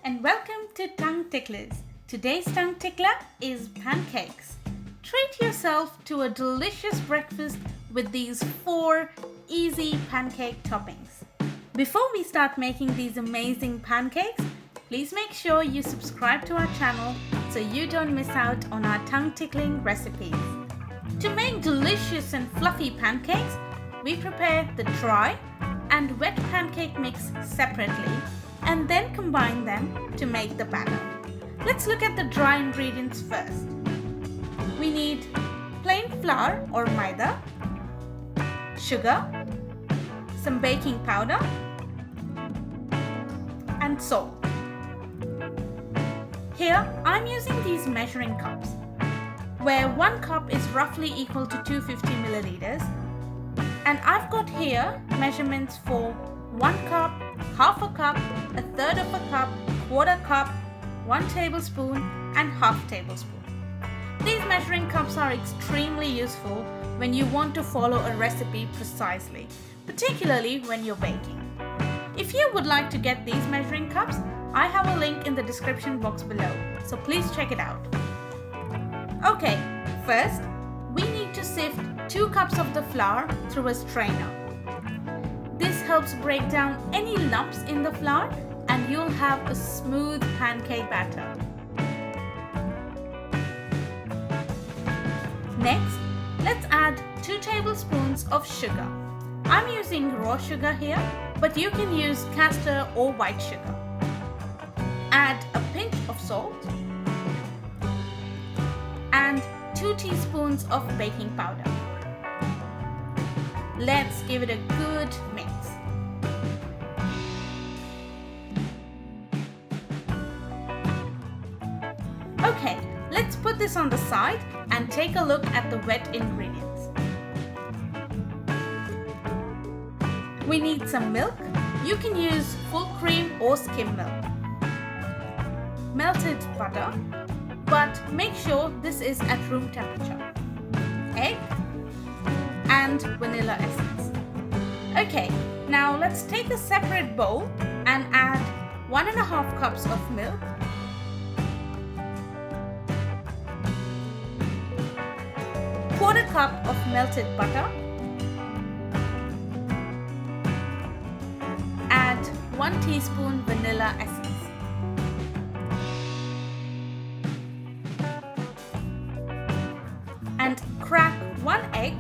and welcome to Tongue Ticklers. Today's tongue tickler is pancakes. Treat yourself to a delicious breakfast with these 4 easy pancake toppings. Before we start making these amazing pancakes, please make sure you subscribe to our channel so you don't miss out on our tongue tickling recipes. To make delicious and fluffy pancakes, we prepare the dry and wet pancake mix separately and then combine them to make the batter. Let's look at the dry ingredients first. We need plain flour or maida, sugar, some baking powder, and salt. Here I'm using these measuring cups, where 1 cup is roughly equal to 250 milliliters, and I've got here measurements for 1 cup, half a cup, a third of a cup, quarter cup, 1 tablespoon, and half tablespoon. These measuring cups are extremely useful when you want to follow a recipe precisely, particularly when you're baking. If you would like to get these measuring cups, I have a link in the description box below, so please check it out. Okay, first, we need to sift 2 cups of the flour through a strainer. This helps break down any lumps in the flour and you'll have a smooth pancake batter. Next, let's add 2 tablespoons of sugar. I'm using raw sugar here, but you can use caster or white sugar. Add a pinch of salt and 2 teaspoons of baking powder. Let's give it a good mix. Okay, let's put this on the side and take a look at the wet ingredients. We need some milk. You can use full cream or skim milk. Melted butter, but make sure this is at room temperature. Egg and vanilla essence. Okay, now let's take a separate bowl and add 1.5 cups of milk, quarter cup of melted butter, add 1 teaspoon vanilla essence. And crack 1 egg.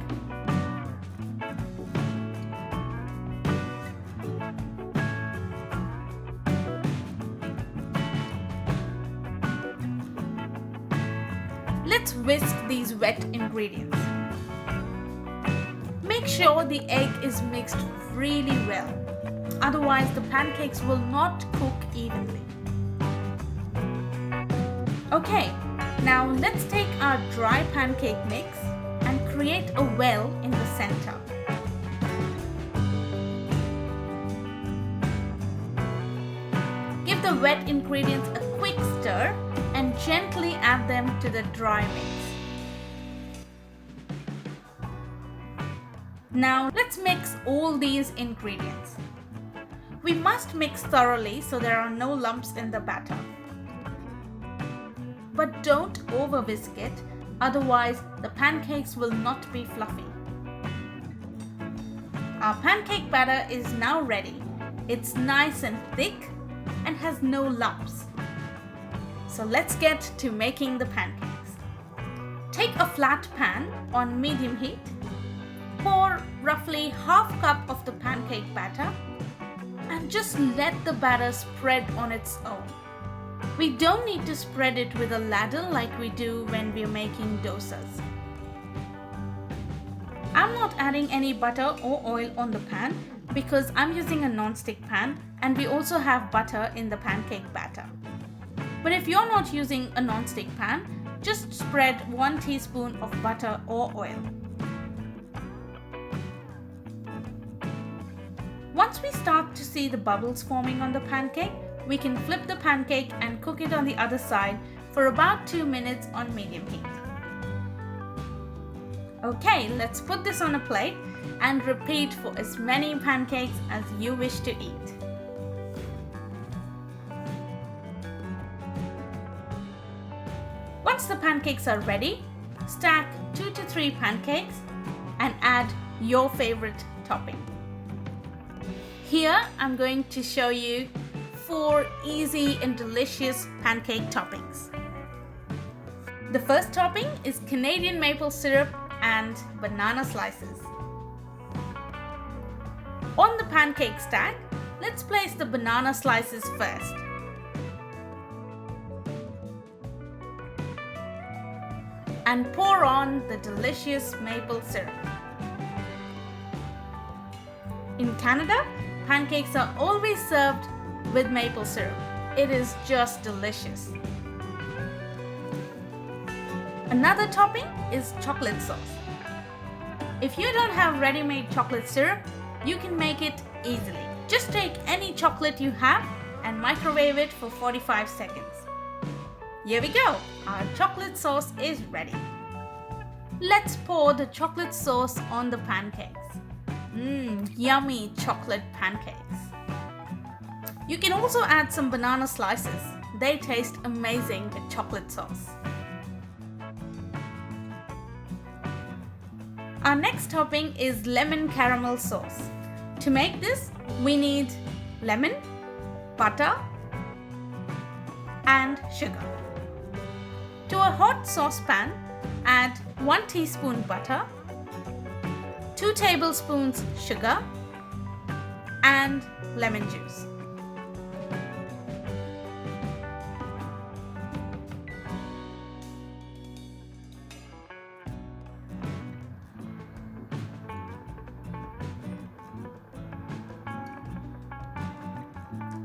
Let's whisk these wet ingredients. Make sure the egg is mixed really well, otherwise the pancakes will not cook evenly. Okay, now let's take our dry pancake mix and create a well in the center. Give the wet ingredients a quick stir and gently add them to the dry mix. Now let's mix all these ingredients. We must mix thoroughly so there are no lumps in the batter. But don't over whisk it, otherwise the pancakes will not be fluffy. Our pancake batter is now ready. It's nice and thick and has no lumps. So let's get to making the pancakes. Take a flat pan on medium heat. Pour roughly half cup of the pancake batter and just let the batter spread on its own. We don't need to spread it with a ladle like we do when we're making dosas. I'm not adding any butter or oil on the pan because I'm using a non-stick pan and we also have butter in the pancake batter. But if you're not using a non-stick pan, just spread 1 teaspoon of butter or oil. Once we start to see the bubbles forming on the pancake, we can flip the pancake and cook it on the other side for about 2 minutes on medium heat. Okay, let's put this on a plate and repeat for as many pancakes as you wish to eat. Once the pancakes are ready, stack 2 to 3 pancakes and add your favorite topping. Here I'm going to show you 4 easy and delicious pancake toppings. The first topping is Canadian maple syrup and banana slices. On the pancake stack, let's place the banana slices first. And pour on the delicious maple syrup. In Canada, pancakes are always served with maple syrup. It is just delicious. Another topping is chocolate sauce. If you don't have ready-made chocolate syrup, you can make it easily. Just take any chocolate you have and microwave it for 45 seconds. Here we go, our chocolate sauce is ready. Let's pour the chocolate sauce on the pancakes. Yummy chocolate pancakes. You can also add some banana slices. They taste amazing with chocolate sauce. Our next topping is lemon caramel sauce. To make this, we need lemon, butter, and sugar. To a hot saucepan, add 1 teaspoon butter, 2 tablespoons sugar, and lemon juice.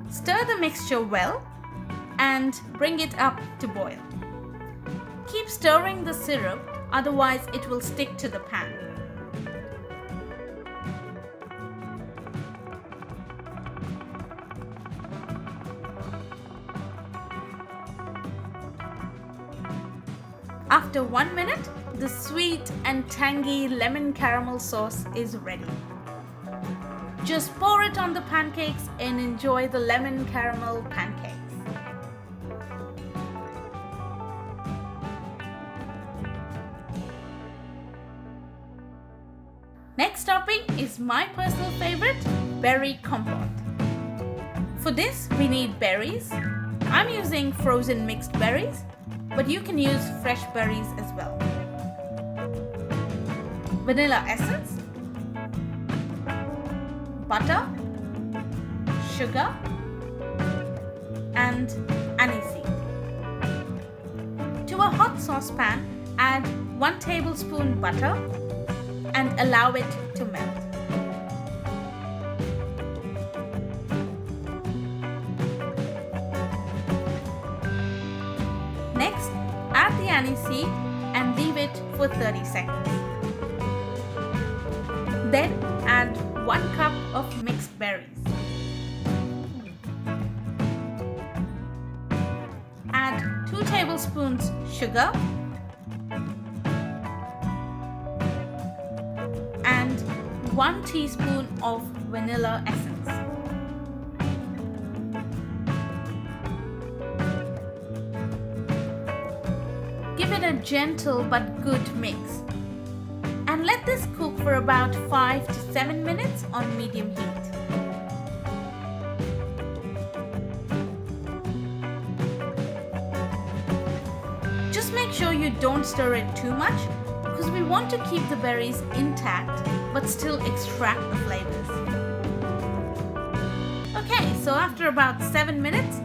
Stir the mixture well and bring it up to boil. Keep stirring the syrup, otherwise it will stick to the pan. After 1 minute, the sweet and tangy lemon caramel sauce is ready. Just pour it on the pancakes and enjoy the lemon caramel pancakes. Next topping is my personal favorite, berry compote. For this, we need berries. I'm using frozen mixed berries, but you can use fresh berries as well. Vanilla essence, butter, sugar, and aniseed. To a hot saucepan, add 1 tablespoon butter and allow it to melt. Next, add the aniseed and leave it for 30 seconds. Then add 1 cup of mixed berries. Add 2 tablespoons sugar and 1 teaspoon of vanilla essence. Give it a gentle but good mix. And let this cook for about 5 to 7 minutes on medium heat. Just make sure you don't stir it too much because we want to keep the berries intact but still extract the flavors. Okay, so after about 7 minutes,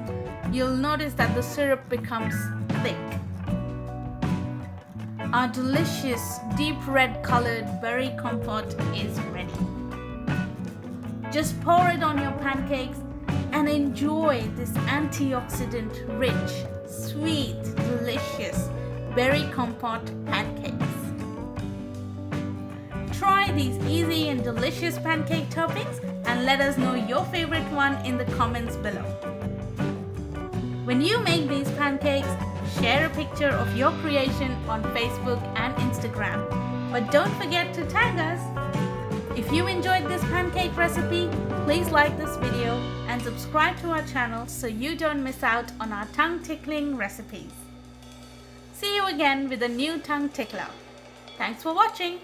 you'll notice that the syrup becomes thick. Our delicious deep red colored berry compote is ready. Just pour it on your pancakes and enjoy this antioxidant rich, sweet, delicious berry compote pancakes. Try these easy and delicious pancake toppings and let us know your favorite one in the comments below. When you make these pancakes, share a picture of your creation on Facebook and Instagram. But don't forget to tag us. If you enjoyed this pancake recipe, please like this video and subscribe to our channel so you don't miss out on our tongue-tickling recipes. See you you again with a new tongue tickler. Thanks for watching.